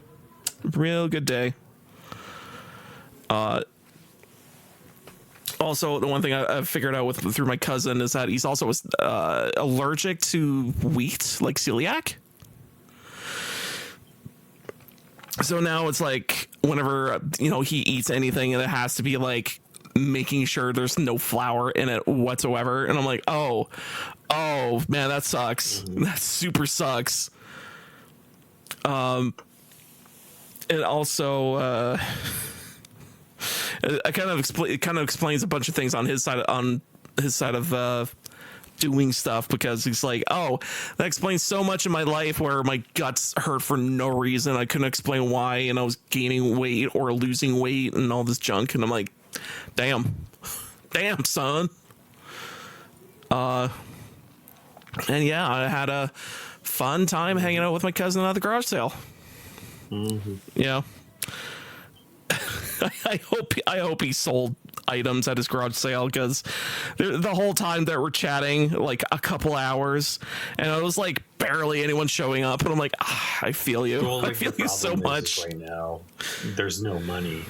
Real good day. Also, the one thing I've figured out through my cousin is that he's also allergic to wheat, like celiac. So now it's like whenever, he eats anything, and it has to be like making sure there's no flour in it whatsoever. And I'm like, oh man, that sucks. That super sucks. And also, it kind of explains a bunch of things on his side of doing stuff, because he's like, oh, that explains so much in my life where my guts hurt for no reason. I couldn't explain why, and I was gaining weight or losing weight and all this junk. And I'm like, damn, son. And yeah, I had a fun time hanging out with my cousin at the garage sale. Mm-hmm. Yeah. I hope he sold items at his garage sale, because the whole time that we're chatting, like a couple hours, and it was like barely anyone showing up, and I'm like, I feel you. Well, like, I feel you so much. Right now, there's no money.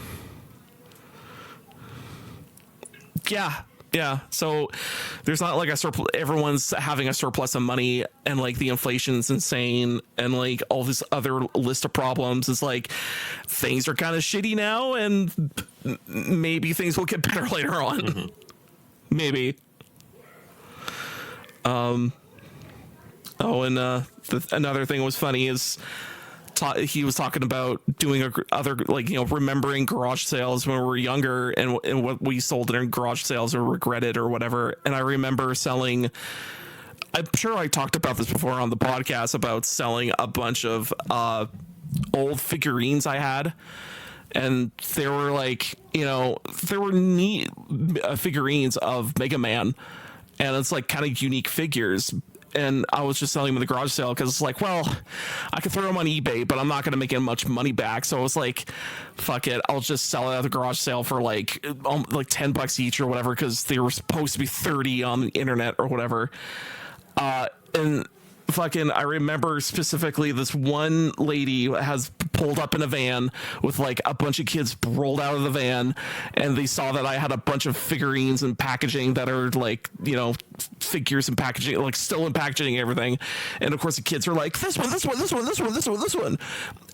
Yeah. So there's not like a surplus. Everyone's having a surplus of money, and like the inflation's insane, and like all this other list of problems is like things are kind of shitty now, and maybe things will get better later on. Mm-hmm. Maybe. Oh, and another thing was funny is he was talking about doing other, like, you know, remembering garage sales when we were younger and what we sold in garage sales or regretted or whatever. And I remember selling, I'm sure I talked about this before on the podcast, about selling a bunch of old figurines I had. And there were, like, you know, there were neat figurines of Mega Man, and it's like kind of unique figures. And I was just selling them in the garage sale because it's like, well, I could throw them on eBay, but I'm not going to make much money back. So I was like, fuck it, I'll just sell it at the garage sale for like $10 each or whatever, because they were supposed to be 30 on the internet or whatever. And fucking, I remember specifically this one lady has pulled up in a van with like a bunch of kids rolled out of the van, and they saw that I had a bunch of figurines and packaging that are like, you know, figures and packaging, like still in packaging and everything. And of course the kids were like, this one, this one, this one, this one, this one, this one.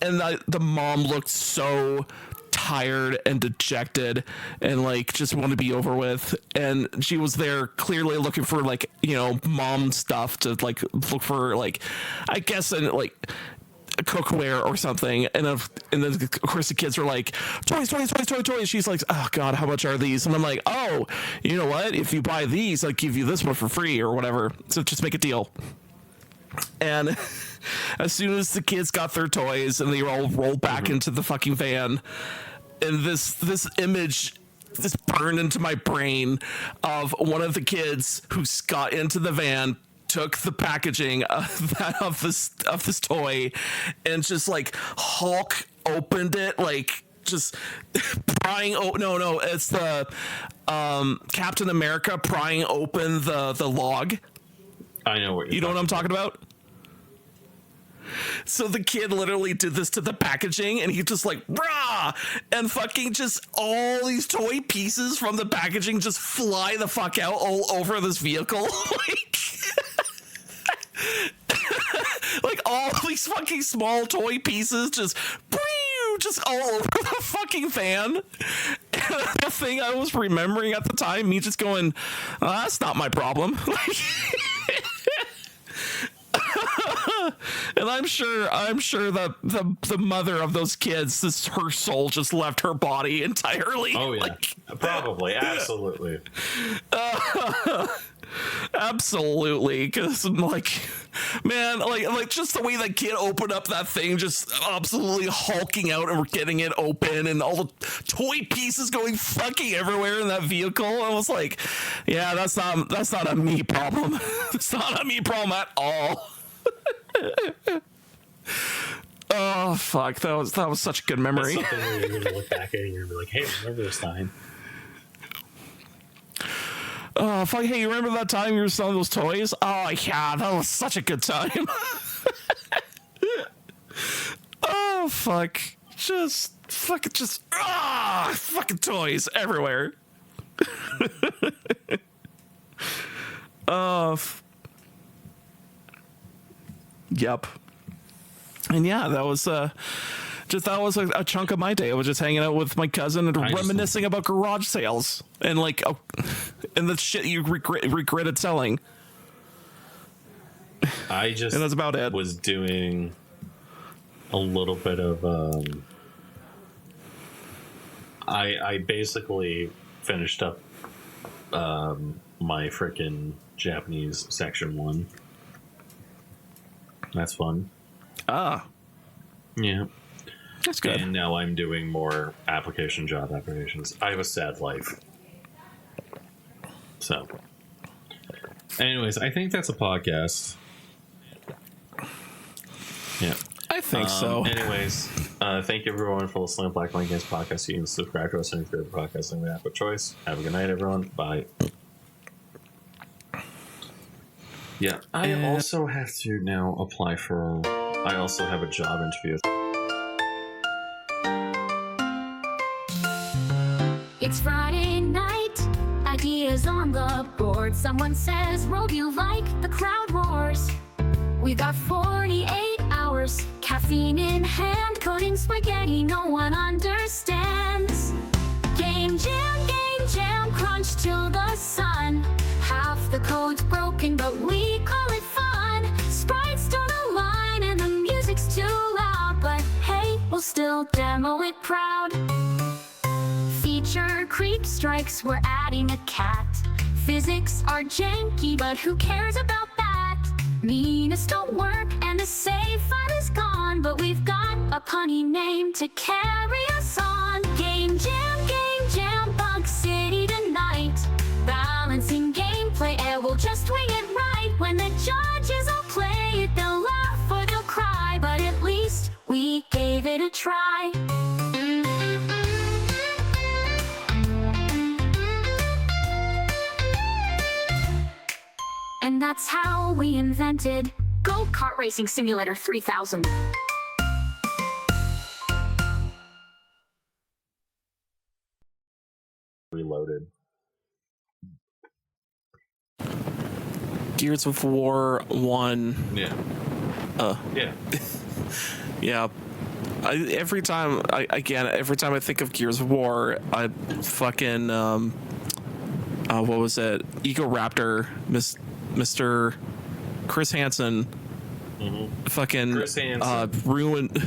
And the mom looked so tired and dejected and like just want to be over with, and she was there clearly looking for, like, you know, mom stuff to like look for, like, I guess, and like cookware or something. And then of course the kids were like, toys. She's like, oh god, how much are these? And I'm like, oh, you know what, if you buy these, I'll give you this one for free or whatever, so just make a deal. And as soon as the kids got their toys and they all rolled back into the fucking van, and this image just burned into my brain of one of the kids who got into the van, took the packaging of this toy, and just like Hulk opened it, like just prying. Oh no, it's the Captain America prying open the log. I know what you know what I'm talking about. So the kid literally did this to the packaging, and he just like, rah, and fucking just all these toy pieces from the packaging just fly the fuck out all over this vehicle. Like all these fucking small toy pieces just all over the fucking van. And the thing I was remembering at the time, me just going, that's not my problem. And I'm sure that the mother of those kids, her soul just left her body entirely. Oh yeah, probably, absolutely. Absolutely, because I'm like, man, like just the way that kid opened up that thing, just absolutely hulking out, and we're getting it open, and all the toy pieces going fucking everywhere in that vehicle. I was like, yeah, that's not a me problem. It's not a me problem at all. Oh fuck, that was such a good memory. That's something where you're gonna look back at it and you're gonna be like, hey, remember this time? Oh fuck, hey, you remember that time you were selling those toys? Oh yeah, that was such a good time. Oh fuck, fucking toys everywhere. Yep. And yeah, that was a chunk of my day. I was just hanging out with my cousin and reminiscing about garage sales and like, and the shit you regretted selling. I just, and that's about it. Was doing a little bit of, I basically finished up, my freaking Japanese section 1. That's fun. Ah. Yeah. That's good. And now I'm doing more job applications. I have a sad life. So. Anyways, I think that's a podcast. Yeah. I think so. Anyways, thank you everyone for listening to Black Line Games Podcast. You can subscribe to us on your favorite podcasting app of choice. Have a good night, everyone. Bye. Yeah, I also have to now apply for... I also have a job interview. It's Friday night, ideas on the board. Someone says, Rogue, you like the crowd wars. We got 48 hours, caffeine in hand, coding spaghetti no one understands. Game jam, crunch till the sun. Half the code's broken, but we call it fun. Sprites don't align and the music's too loud, but demo it proud. Feature creep strikes, we're adding a cat. Physics are janky, but who cares about that? Meanest don't work, and the save file is gone, but we've got a punny name to carry us on. Game Jam, Bug City tonight. Balancing gameplay, and we'll just wing it right. When the judges all play it, they'll laugh or they'll cry, but at least we gave it a try. And that's how we invented Go-Kart Racing Simulator 3000. Reloaded. Gears of War 1. Yeah. Yeah. Yeah. Every time I think of Gears of War, I fucking what was it? Ego Raptor, Mr. Chris Hansen, fucking Chris Hansen. ruined.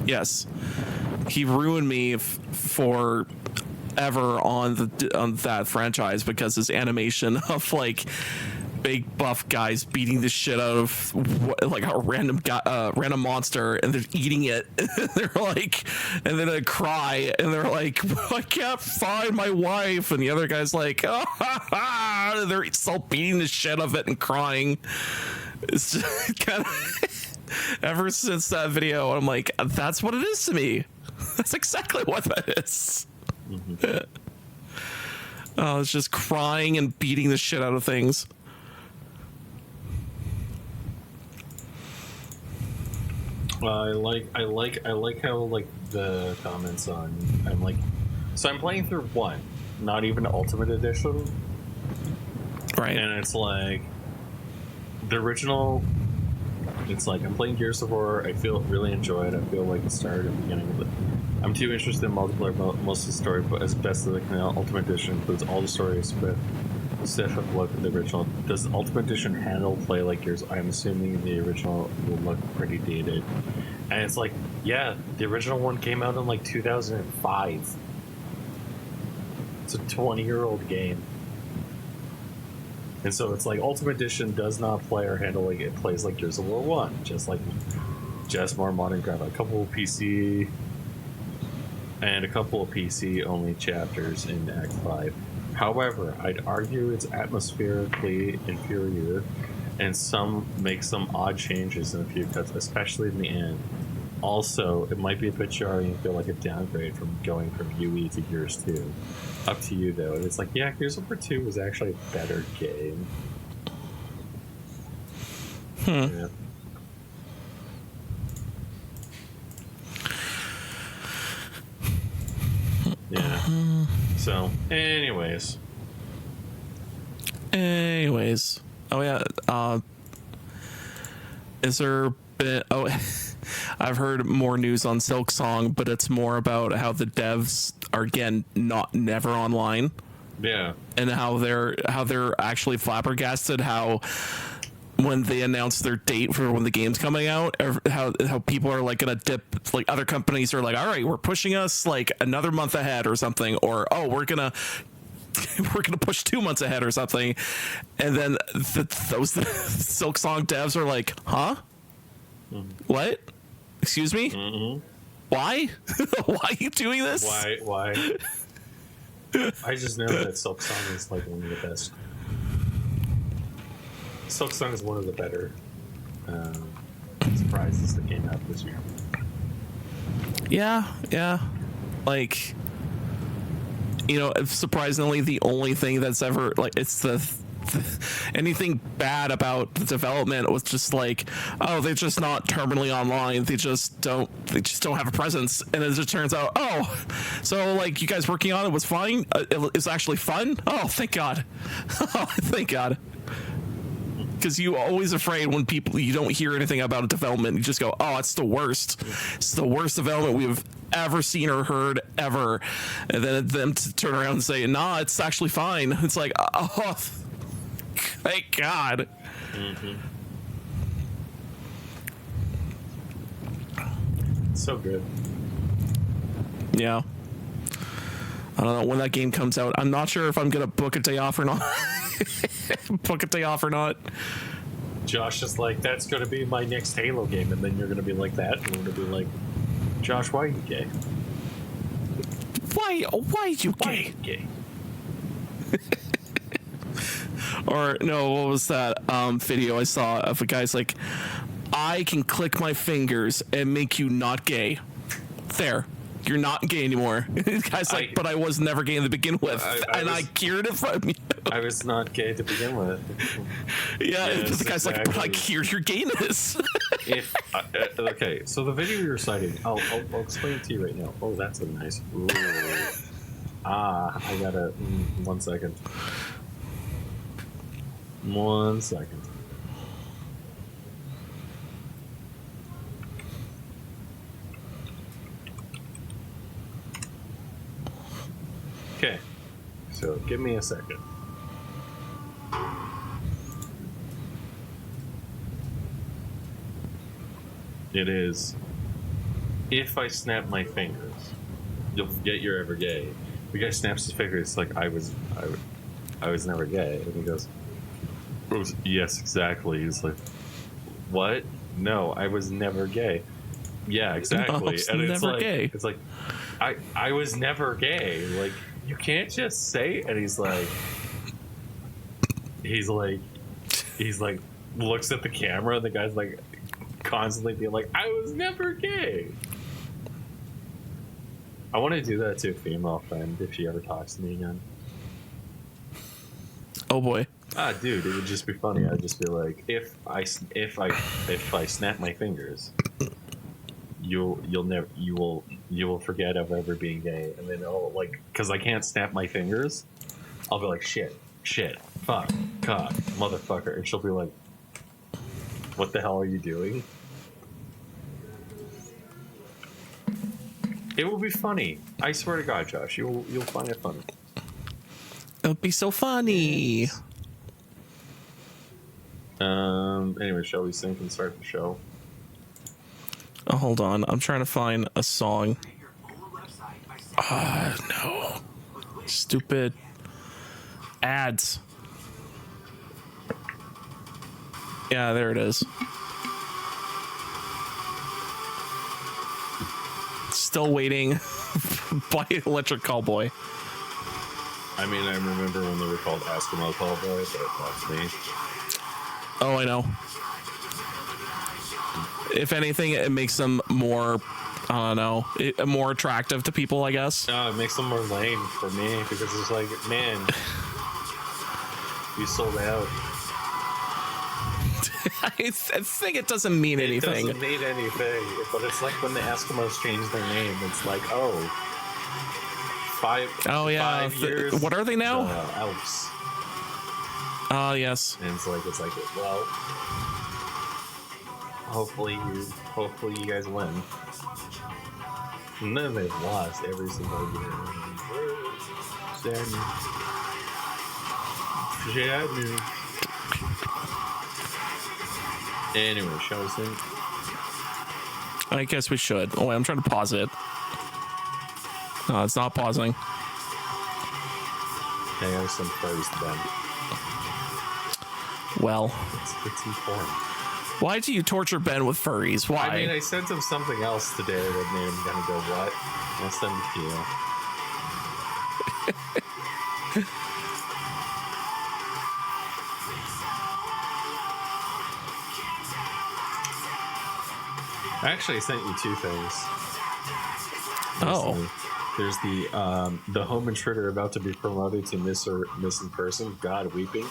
Yes, he ruined me for ever on that franchise because his animation of like big buff guys beating the shit out of like a random guy, random monster, and they're eating it. They're like, and then they cry, and they're like, I can't find my wife, and the other guy's like, oh, ha, ha. They're still beating the shit out of it and crying. It's just kind of ever since that video, I'm like, that's what it is to me. That's exactly what that is. Oh, it's just crying and beating the shit out of things. I like how like the comments on. I'm playing through 1, not even Ultimate Edition, right? And it's like the original. It's like I'm playing Gears of War. I really enjoy it. I feel like it started at the beginning, but I'm too interested in multiplayer. Most of the story, but as best as I can, Ultimate Edition includes all the stories with stuff of what the original. Does the Ultimate Edition handle play like Gears? I'm assuming the original will look pretty dated. And it's like, yeah, the original one came out in like 2005. It's a 20-year-old game. And so it's like Ultimate Edition does not play or handle like it plays like Gears of War 1, just more modern graphics. A couple of PC and a couple of PC only chapters in Act 5. However, I'd argue it's atmospherically inferior, and make some odd changes in a few cuts, especially in the end. Also, it might be a bit jarring and feel like a downgrade from going from UE to Gears 2. Up to you, though. And it's like, yeah, Gears of War 2 was actually a better game. Yeah. Yeah. So, anyways. Oh yeah. Is there been? Oh, I've heard more news on Silksong, but it's more about how the devs are again never online. Yeah. And how they're actually flabbergasted how when they announce their date for when the game's coming out, how people are like gonna dip, like other companies are like, all right, we're pushing us like another month ahead or something, or oh, we're gonna push 2 months ahead or something, and then those Silksong devs are like, huh? What? Excuse me? Why? Why are you doing this? Why? I just know that Silksong is like one of the best. Silksong is one of the better surprises that came out this year. Yeah. Like, you know, surprisingly, the only thing that's ever like it's anything bad about the development was just like, oh, they're just not terminally online. They just don't have a presence. And it just turns out, oh, so like you guys working on it was fine. It was actually fun. Oh, thank God. Oh, thank God. Because you're always afraid when you don't hear anything about a development. You just go, oh, it's the worst. It's the worst development we've ever seen or heard ever. And then them to turn around and say, nah, it's actually fine. It's like, oh, thank God. So good. Yeah. I don't know when that game comes out. I'm not sure if I'm gonna book a day off or not. Josh is like, that's gonna be my next Halo game, and then you're gonna be like that, and we're gonna be like, Josh, why are you gay? Why are you Why are gay? you gay? Or no, what was that video I saw of a guy's like, I can click my fingers and make you not gay. There. You're not gay anymore. This guy's like, but I was never gay to begin with. I cured it from you. I was not gay to begin with. Yeah, Yes, the guy's like, but I cured your gayness. Okay, so the video you're citing, I'll explain it to you right now. Oh, that's a nice. Ooh. I gotta. 1 second. 1 second. Okay, so give me a second. It is, if I snap my fingers, you'll forget you're ever gay. The guy snaps his fingers like I was never gay, and he goes, yes, exactly. He's like, what? No, I was never gay. Yeah, exactly. No, and it's like, gay. It's like, I was never gay. Like, you can't just say. And he's like, looks at the camera, and the guy's like, constantly being like, I was never gay. I want to do that to a female friend if she ever talks to me again. Oh boy. Dude, it would just be funny. I'd just be like, if I snap my fingers, you will forget of ever being gay. And then because I can't snap my fingers, I'll be like, shit, fuck, God, motherfucker, and she'll be like, what the hell are you doing? It will be funny. I swear to God, Josh, you'll find it funny. It'll be so funny. Anyway, shall we sync and start the show? Oh, hold on. I'm trying to find a song. No. Stupid ads. Yeah, there it is. Still waiting by Electric Callboy. I mean, I remember when they were called Eskimo Callboy, but that's me. Oh, I know. If anything, it makes them more, I don't know, more attractive to people, I guess. It makes them more lame for me because it's like, man, you sold out. I think it doesn't mean anything. It doesn't mean anything, but it's like when the Eskimos change their name. It's like, five years. What are they now? Elves. Oh, yes. And it's like, well, hopefully you guys win. And then they've lost every single year. Sad news. Anyway, shall we sing? I guess we should. Oh, wait, I'm trying to pause it. No, it's not pausing. I have some furries then. Well, it's important. Why do you torture Ben with furries? Why? I mean, I sent him something else today that made him kind of go, what? I'll send it to you. I actually sent you two things. Oh. There's the home intruder about to be promoted to missing person. God weeping.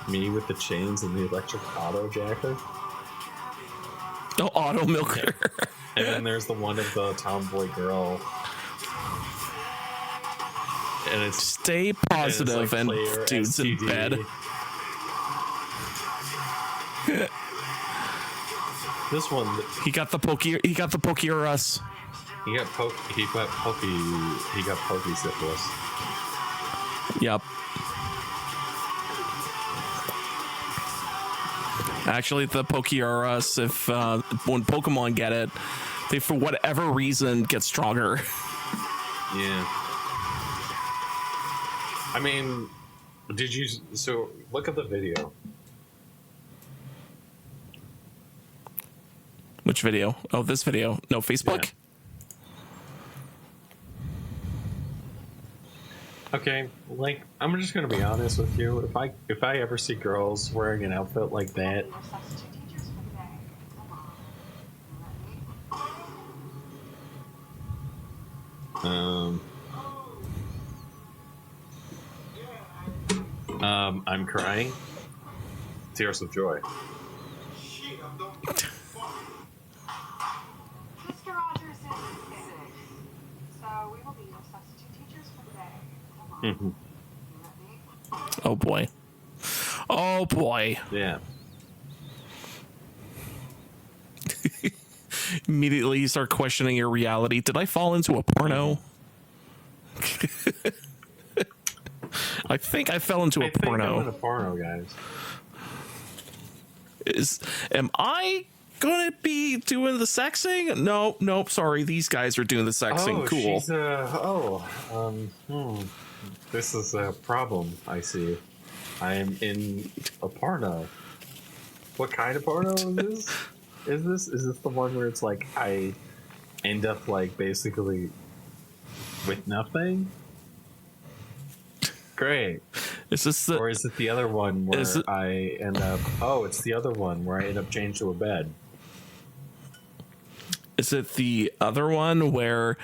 Me with the chains and the electric auto jacker. Oh, auto milker. Yeah. And then there's the one of the tomboy girl. And it's stay positive and dudes STD. In bed. This one, he got the pokey. He got the pokey or us. He got pokey syphilis. Yep. Actually, the pokey or us. If when Pokemon get it, they for whatever reason get stronger. Yeah. I mean, so look at the video. Which video? Oh, this video. No, Facebook? Yeah. Okay, like, I'm just gonna be honest with you. If I ever see girls wearing an outfit like that, I'm crying tears of joy. Mr. Rogers is sick, so we will be your substitute teachers for the day. Mhm. Oh boy. Oh boy. Yeah. Immediately you start questioning your reality. Did I fall into a porno? I think I fell into a porno. I'm in a porno, guys. Am I gonna be doing the sexing? Nope. Sorry, these guys are doing the sexing. Oh, cool. She's this is a problem. I see. I am in a porno. What kind of porno is this? Is this the one where it's like I end up like basically with nothing? Great. Is this the, Or is it the other one where is it- I end up? Oh, it's the other one where I end up chained to a bed. is it the other one where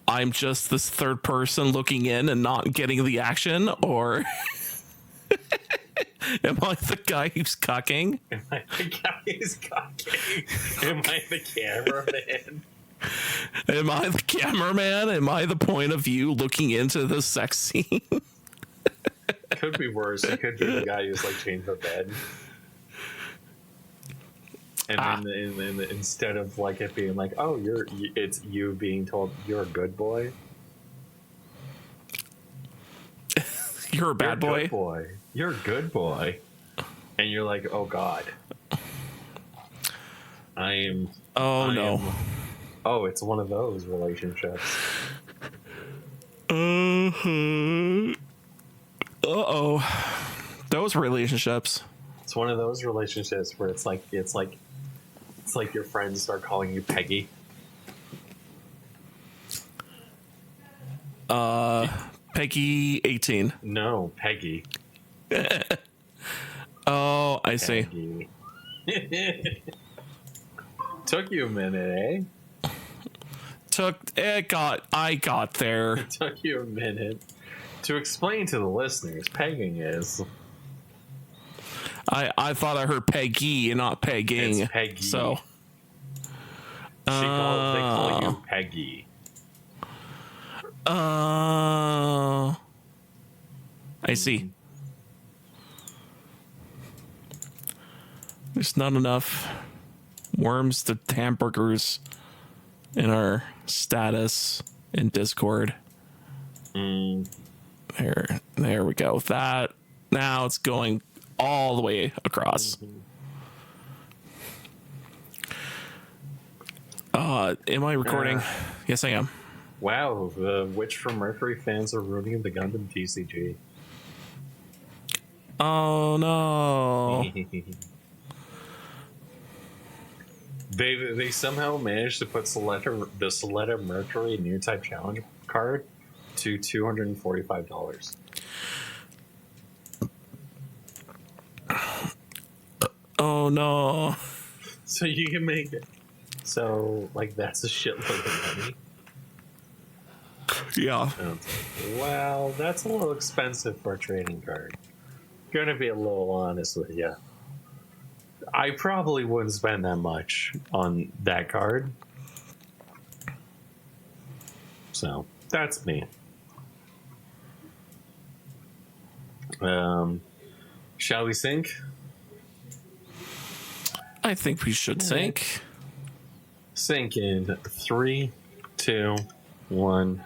I'm just this third person looking in and not getting the action, or am I the guy who's cucking? Am I the guy who's cocking? Am I the cameraman? Am I the cameraman? Am I the point of view looking into the sex scene? Could be worse. It could be the guy who's like chained to a bed. And then instead of like it being like, oh, it's you being told you're a good boy. You're a bad You're a boy. good boy. You're a good boy. And you're like, oh God. Oh no. Oh, it's one of those relationships. Uh-oh. Those relationships. It's one of those relationships where it's like your friends start calling you Peggy. Peggy 18. No, Peggy. Oh, I see. Peggy. Took you a minute, eh? I got there. It took you a minute to explain to the listeners. Pegging is. I thought I heard Peggy and not pegging. It's Peggy. So They call you Peggy. I see. There's not enough worms to hamburgers in our status in Discord. There we go. That now it's going all the way across. Am I recording? Yes, I am. Wow, the Witch from Mercury fans are ruining the Gundam TCG. Oh no. They somehow managed to put the Soletta Mercury new type challenge card to $245. Oh no. So you can make it. So like that's a shitload of money. Yeah. And it's like, well, that's a little expensive for a trading card. Gonna be a little honest with you. I probably wouldn't spend that much on that card. So that's me. Shall we sync? I think we should sync. Sync in 3, 2, 1.